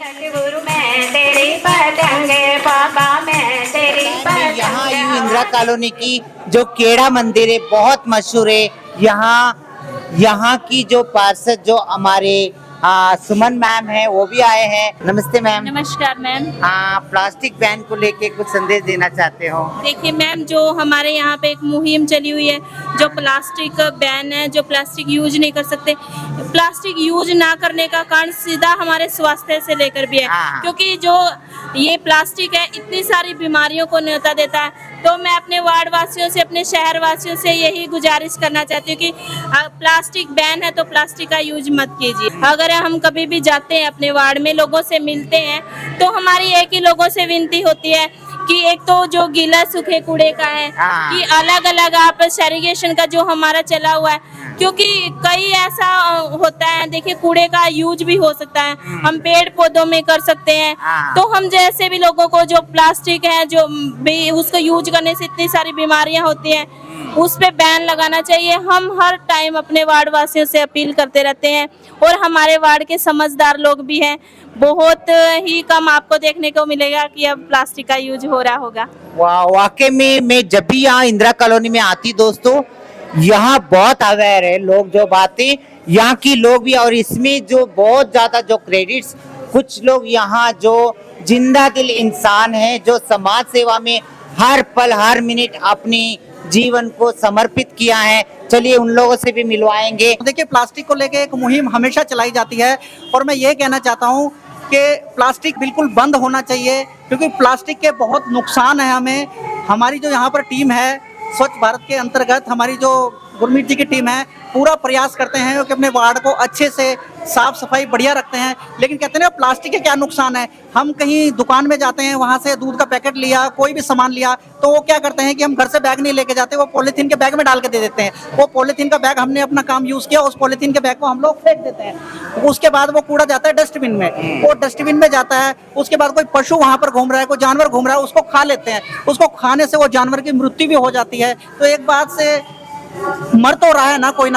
गुरु मैं तेरी पतंगे पापा मैं तेरी यहाँ पतंगे। यू इंदिरा कॉलोनी की जो केड़ा मंदिर है बहुत मशहूर है। यहाँ की जो पार्षद जो हमारे सुमन मैम है वो भी आए हैं। नमस्ते मैम। नमस्कार मैम। प्लास्टिक बैन को लेके कुछ संदेश देना चाहते हो? देखिए मैम, जो हमारे यहाँ पे एक मुहिम चली हुई है, जो प्लास्टिक बैन है, जो प्लास्टिक यूज नहीं कर सकते। प्लास्टिक यूज ना करने का कारण सीधा हमारे स्वास्थ्य से लेकर भी है, क्योंकि जो ये प्लास्टिक है इतनी सारी बीमारियों को न्योता देता है। तो मैं अपने वार्ड वासियों से, अपने शहर वासियों से यही गुजारिश करना चाहती हूँ कि प्लास्टिक बैन है तो प्लास्टिक का यूज मत कीजिए। अगर हम कभी भी जाते हैं अपने वार्ड में, लोगों से मिलते हैं, तो हमारी एक ही लोगों से विनती होती है कि एक तो जो गीला सूखे कूड़े का है कि अलग अलग आप सेग्रीगेशन का जो हमारा चला हुआ है, क्योंकि कई ऐसा होता है, देखिए कूड़े का यूज भी हो सकता है, हम पेड़ पौधों में कर सकते हैं। तो हम जैसे भी लोगों को जो प्लास्टिक है जो भी उसको यूज करने से इतनी सारी बीमारियां होती हैं, उस पे बैन लगाना चाहिए। हम हर टाइम अपने वार्ड वासियों से अपील करते रहते हैं और हमारे वार्ड के समझदार लोग भी हैं। बहुत ही कम आपको देखने को मिलेगा कि अब प्लास्टिक का यूज हो रहा होगा। वाकई में मैं जब भी यहाँ इंदिरा कॉलोनी में आती दोस्तों, यहाँ बहुत अवेयर है लोग, जो बातें यहाँ की लोग भी, और इसमें जो बहुत ज्यादा जो क्रेडिट्स कुछ लोग यहाँ जो जिंदा दिल इंसान है, जो समाज सेवा में हर पल हर मिनट अपनी जीवन को समर्पित किया है। चलिए उन लोगों से भी मिलवाएंगे। देखिए, प्लास्टिक को लेके एक मुहिम हमेशा चलाई जाती है और मैं ये कहना चाहता हूँ कि प्लास्टिक बिल्कुल बंद होना चाहिए, क्योंकि प्लास्टिक के बहुत नुकसान है हमें। हमारी जो यहाँ पर टीम है स्वच्छ भारत के अंतर्गत, हमारी जो गुरमीत जी की टीम है, पूरा प्रयास करते हैं कि अपने वार्ड को अच्छे से साफ सफाई बढ़िया रखते हैं। लेकिन कहते हैं ना, प्लास्टिक के क्या नुकसान है। हम कहीं दुकान में जाते हैं, वहाँ से दूध का पैकेट लिया, कोई भी सामान लिया, तो वो क्या करते हैं कि हम घर से बैग नहीं लेके जाते, वो पॉलीथीन के बैग में डाल के दे देते हैं। वो पॉलीथीन का बैग हमने अपना काम यूज किया, उस पॉलीथीन के बैग को हम लोग फेंक देते हैं। उसके बाद वो कूड़ा जाता है डस्टबिन में, वो डस्टबिन में जाता है। उसके बाद कोई पशु वहाँ पर घूम रहा है, कोई जानवर घूम रहा है, उसको खा लेते हैं। उसको खाने से वो जानवर की मृत्यु भी हो जाती है। तो एक बात से मर तो रहा है ना कोई,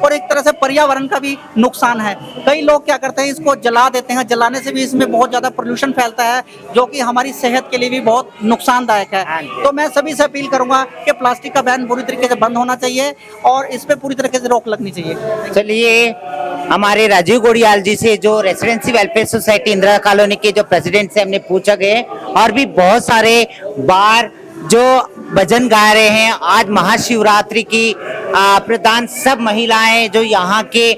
और एक तरह से पर्यावरण का भी नुकसान है। कई लोग क्या करते हैं, इसको जला देते हैं। जलाने से भी इसमें बहुत ज्यादा पोल्यूशन फैलता है, जो कि हमारी सेहत के लिए भी बहुत नुकसानदायक है। तो मैं सभी से अपील करूंगा कि प्लास्टिक का बैन पूरी तरीके से बंद होना चाहिए और इस पे पूरी तरीके से रोक लगनी चाहिए। चलिए हमारे राजीव गोड़ियाल जी से, जो residency welfare society Indira colony के जो प्रेसिडेंट से हमने पूछा गए, और भी बहुत सारे बार जो भजन गा रहे हैं। आज महाशिवरात्रि की प्रधान सब महिलाएं जो यहाँ के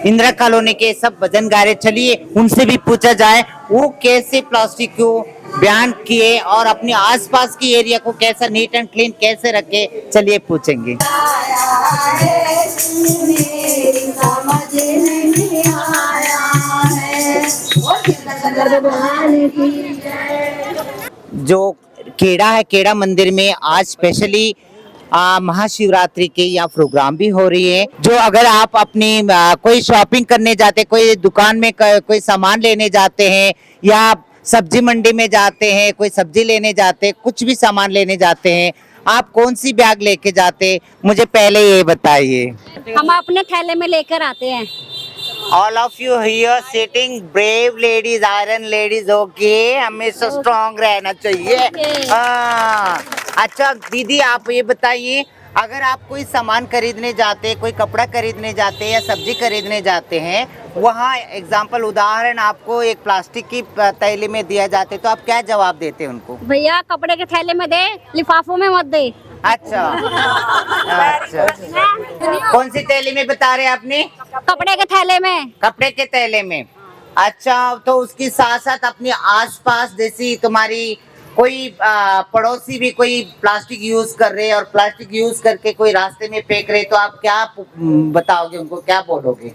इंदिरा कॉलोनी के सब भजन गा रहे। चलिए उनसे भी पूछा जाए वो कैसे प्लास्टिक को बैन किए और अपने आसपास की एरिया को कैसा नीट एंड क्लीन कैसे रखे। चलिए पूछेंगे। जो केड़ा है, केड़ा मंदिर में आज स्पेशली महाशिवरात्रि के यहाँ प्रोग्राम भी हो रही है। जो अगर आप अपनी कोई शॉपिंग करने जाते, कोई दुकान में कोई सामान लेने जाते हैं, या सब्जी मंडी में जाते हैं, कोई सब्जी लेने जाते हैं, कुछ भी सामान लेने जाते हैं, आप कौन सी बैग लेके जाते, मुझे पहले ये बताइए। हम अपने थैले में लेकर आते हैं। All of you here sitting brave ladies, iron ladies, okay? हमेशा स्ट्रॉन्ग रहना चाहिए। अच्छा दीदी, आप ये बताइए, अगर आप कोई सामान खरीदने जाते, कोई कपड़ा खरीदने जाते या सब्जी खरीदने जाते हैं, वहाँ एग्जाम्पल उदाहरण आपको एक प्लास्टिक की थैली में दिया जाते, तो आप क्या जवाब देते हैं उनको? भैया कपड़े के थैले में दे, लिफाफों में मत दे। अच्छा अच्छा, कौन सी थैली में बता रहे हैं आपने? कपड़े के थैले में। कपड़े के थैले में। अच्छा, तो उसके साथ साथ अपने आसपास जैसी तुम्हारी कोई पड़ोसी भी कोई प्लास्टिक यूज कर रहे हैं और प्लास्टिक यूज करके कोई रास्ते में फेंक रहे, तो आप क्या बताओगे उनको, क्या बोलोगे?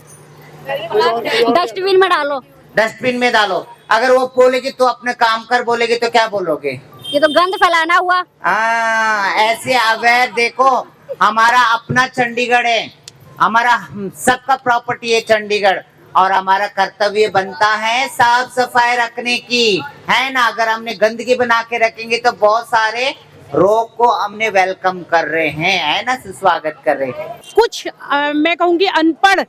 डस्टबिन में डालो। डस्टबिन में डालो। अगर वो बोलेगी तो अपना काम कर बोलेगी तो क्या बोलोगे? ये तो गंद फैलाना हुआ। ऐसे अवैध, देखो हमारा अपना चंडीगढ़ है, हमारा सबका प्रॉपर्टी है चंडीगढ़, और हमारा कर्तव्य बनता है साफ सफाई रखने की, है ना। अगर हमने गंदगी बना के रखेंगे तो बहुत सारे रोग को हमने वेलकम कर रहे हैं, है ना, स्वागत कर रहे हैं। कुछ मैं कहूँगी अनपढ़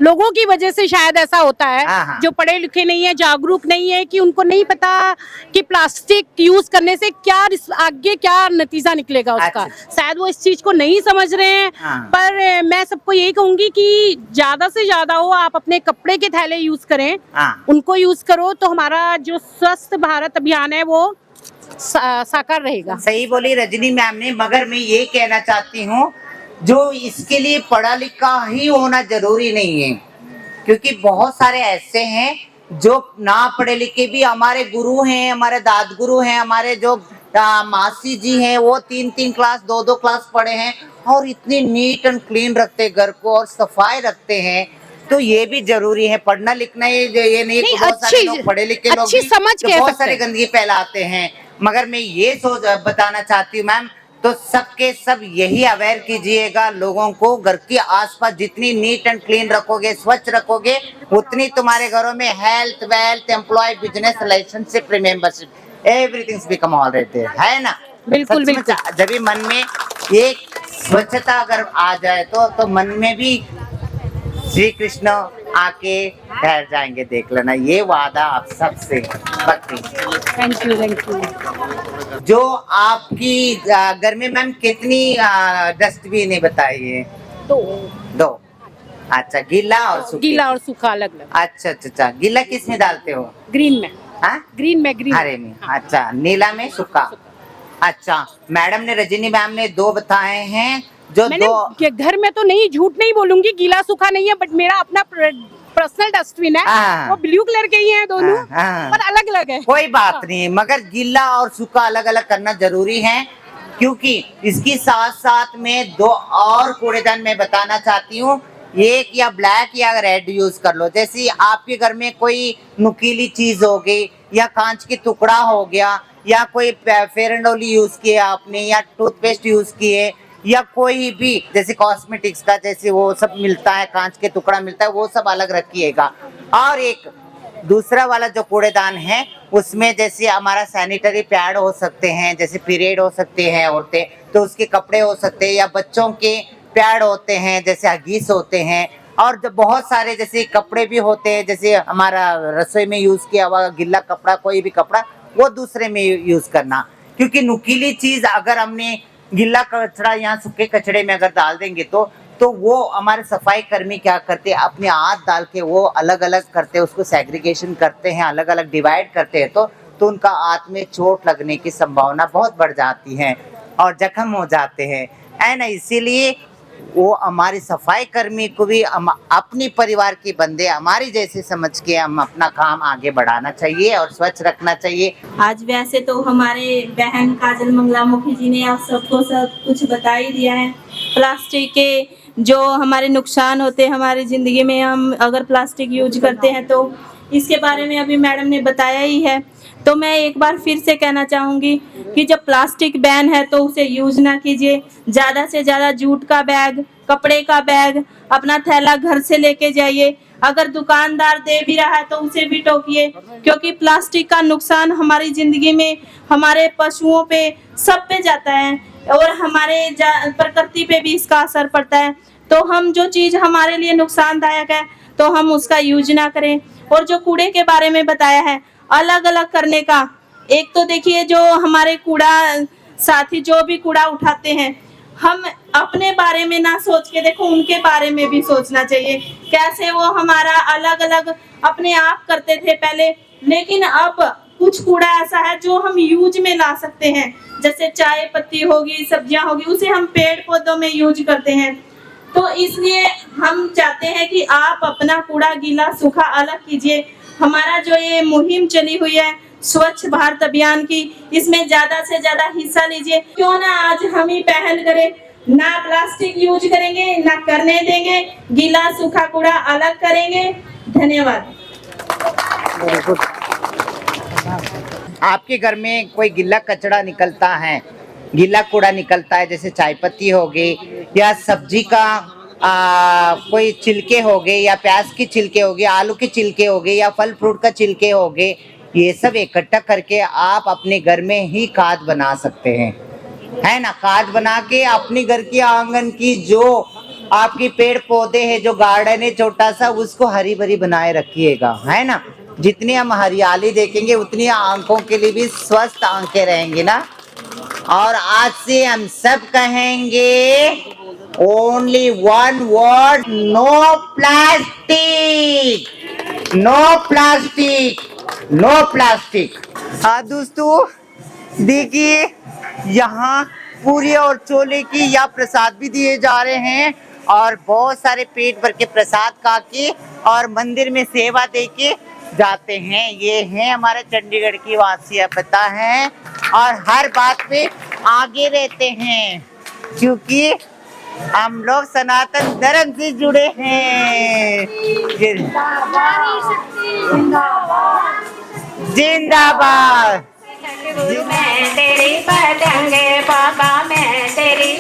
लोगों की वजह से शायद ऐसा होता हाँ, है, हाँ। जो पढ़े लिखे नहीं है, जागरूक नहीं है, कि उनको नहीं पता कि प्लास्टिक यूज करने से क्या आगे क्या नतीजा निकलेगा उसका। अच्छा। शायद वो इस चीज को नहीं समझ रहे हैं। हाँ। पर मैं सबको यही कहूंगी कि ज्यादा से ज्यादा हो आप अपने कपड़े के थैले यूज करें, हाँ। उनको यूज करो, तो हमारा जो स्वस्थ भारत अभियान है वो साकार रहेगा। सही बोली रजनी मैम ने, मगर मैं ये कहना चाहती हूँ जो इसके लिए पढ़ा लिखा ही होना जरूरी नहीं है, क्योंकि बहुत सारे ऐसे हैं जो ना पढ़े लिखे भी हमारे गुरु हैं, हमारे दाद गुरु हैं, हमारे जो मासी जी हैं, वो 3-3 क्लास 2-2 क्लास पढ़े हैं और इतनी नीट एंड क्लीन रखते हैं घर को और सफाई रखते हैं। तो ये भी जरूरी है, पढ़ना लिखना ये नहीं कि बहुत सारे लोग पढ़े लिखे लोग अच्छी भी समझ तो कह बहुत सकते सारी हैं। गंदगी फैलाते हैं। मगर मैं ये सोच बताना चाहती हूँ मैम, तो सबके सब यही अवेयर कीजिएगा लोगों को, घर के आसपास जितनी नीट एंड क्लीन रखोगे, स्वच्छ रखोगे, उतनी तुम्हारे घरों में health, wealth, employ, business, relationship, membership, everything become already है ना। बिल्कुल, सचमुच बिल्कुल। जब भी मन में एक स्वच्छता अगर आ जाए तो मन में भी श्री कृष्ण आके ठहर जाएंगे, देख लेना, ये वादा आप सबसे पक्की। Thank you, thank you. जो आपकी घर में मैम कितनी डस्टबिन है बताइए? दो। अच्छा, गीला और सूखा? गीला और सूखा अलग अलग। अच्छा अच्छा अच्छा, गीला किस में डालते हो? ग्रीन में। हाँ? ग्रीन में, ग्रीन हरे में। अच्छा, नीला में सूखा। अच्छा, मैडम ने, रजनी मैम ने 2 बताए हैं जो मैंने 2 घर में तो नहीं, झूठ नहीं बोलूंगी, गीला सूखा नहीं है, बट मेरा अपना पर्सनल डस्टबिन है, हाँ। वो ब्लू कलर के ही हैं दोनों, हाँ, हाँ। पर अलग अलग है। कोई बात नहीं, मगर गीला और सूखा अलग अलग करना जरूरी है, क्योंकि इसकी साथ साथ में 2 और कूड़ेदान मैं बताना चाहती हूँ। एक या ब्लैक या रेड यूज कर लो। जैसे आपके घर में कोई नुकीली चीज हो गई या कांच की टुकड़ा हो गया या कोई फेयर एंड लवली यूज किया आपने या टूथपेस्ट यूज किए या कोई भी जैसे कॉस्मेटिक्स का जैसे वो सब मिलता है, कांच के टुकड़ा मिलता है, वो सब अलग रखिएगा। और एक दूसरा वाला जो कूड़ेदान है उसमें जैसे हमारा सैनिटरी पैड हो सकते हैं, जैसे पीरियड हो सकते हैं औरतें तो उसके कपड़े हो सकते हैं, या बच्चों के पैड होते हैं जैसे हगीस होते हैं, और जो बहुत सारे जैसे कपड़े भी होते हैं, जैसे हमारा रसोई में यूज किया हुआ गिल्ला कपड़ा, कोई भी कपड़ा वो दूसरे में यूज करना। क्योंकि नुकीली चीज अगर हमने गिल्ला कचरा यहाँ सूखे कचड़े में अगर डाल देंगे तो वो हमारे सफाई कर्मी क्या करते हैं, अपने हाथ डाल के वो अलग अलग करते हैं, उसको सेग्रीगेशन करते हैं, अलग अलग डिवाइड करते हैं, तो उनका हाथ में चोट लगने की संभावना बहुत बढ़ जाती है और जख्म हो जाते हैं, है ना। इसीलिए वो हमारी सफाई कर्मी को भी हम अपनी परिवार के बंदे हमारी जैसे समझ के हम अपना काम आगे बढ़ाना चाहिए और स्वच्छ रखना चाहिए। आज वैसे तो हमारे बहन काजल मंगलामुखी जी ने आप सबको सब कुछ बता ही दिया है। प्लास्टिक के जो हमारे नुकसान होते हैं हमारी ज़िंदगी में, हम अगर प्लास्टिक यूज करते हैं तो इसके बारे में अभी मैडम ने बताया ही है। तो मैं एक बार फिर से कहना चाहूँगी कि जब प्लास्टिक बैन है तो उसे यूज ना कीजिए। ज़्यादा से ज़्यादा जूट का बैग, कपड़े का बैग, अपना थैला घर से लेके जाइए। अगर दुकानदार दे भी रहा है तो उसे भी टोकिए, क्योंकि प्लास्टिक का नुकसान हमारी ज़िंदगी में, हमारे पशुओं पे, सब पे जाता है और हमारे प्रकृति पे भी इसका असर पड़ता है। तो हम जो चीज़ हमारे लिए नुकसानदायक है तो हम उसका यूज ना करें। और जो कूड़े के बारे में बताया है अलग अलग करने का, एक तो देखिए जो हमारे कूड़ा साथी जो भी कूड़ा उठाते हैं, हम अपने बारे में ना सोच के देखो उनके बारे में भी सोचना चाहिए। कैसे वो हमारा अलग अलग अपने आप करते थे पहले, लेकिन अब कुछ कूड़ा ऐसा है जो हम यूज में ला सकते हैं, जैसे चाय पत्ती होगी, सब्जियां होगी, उसे हम पेड़ पौधों में यूज करते हैं। तो इसलिए हम चाहते हैं कि आप अपना कूड़ा गीला सूखा अलग कीजिए। हमारा जो ये मुहिम चली हुई है स्वच्छ भारत अभियान की, इसमें ज्यादा से ज्यादा हिस्सा लीजिए। क्यों ना आज हम ही पहल करें, ना प्लास्टिक यूज करेंगे, ना करने देंगे, गीला सूखा कूड़ा अलग करेंगे। धन्यवाद। आपके घर में कोई गिल्ला कचड़ा निकलता है, गीला कूड़ा निकलता है, जैसे चाय पत्ती हो गई या सब्जी का कोई छिलके हो गए या प्याज की छिलके हो गए, आलू के छिलके हो गए या फल फ्रूट का छिलके हो गए, ये सब इकट्ठा करके आप अपने घर में ही खाद बना सकते हैं, है ना। खाद बना के अपने घर की आंगन की जो आपकी पेड़ पौधे है, जो गार्डन है छोटा सा, उसको हरी भरी बनाए रखिएगा, है ना। जितनी हम हरियाली देखेंगे उतनी आंखों के लिए भी स्वस्थ आंखें रहेंगी ना। और आज से हम सब कहेंगे only one word, no plastic, no plastic, no plastic. हाँ दोस्तों, देखिए यहाँ पूरी और छोले की या प्रसाद भी दिए जा रहे हैं और बहुत सारे पेट भर के प्रसाद खा के और मंदिर में सेवा दे के जाते हैं। ये है हमारे चंडीगढ़ की वासियाँ, पता है, और हर बात पे आगे रहते हैं क्योंकि हम लोग सनातन धर्म से जुड़े हैं। जिंदाबाद। मैं तेरी पतंगे पापा, मैं तेरी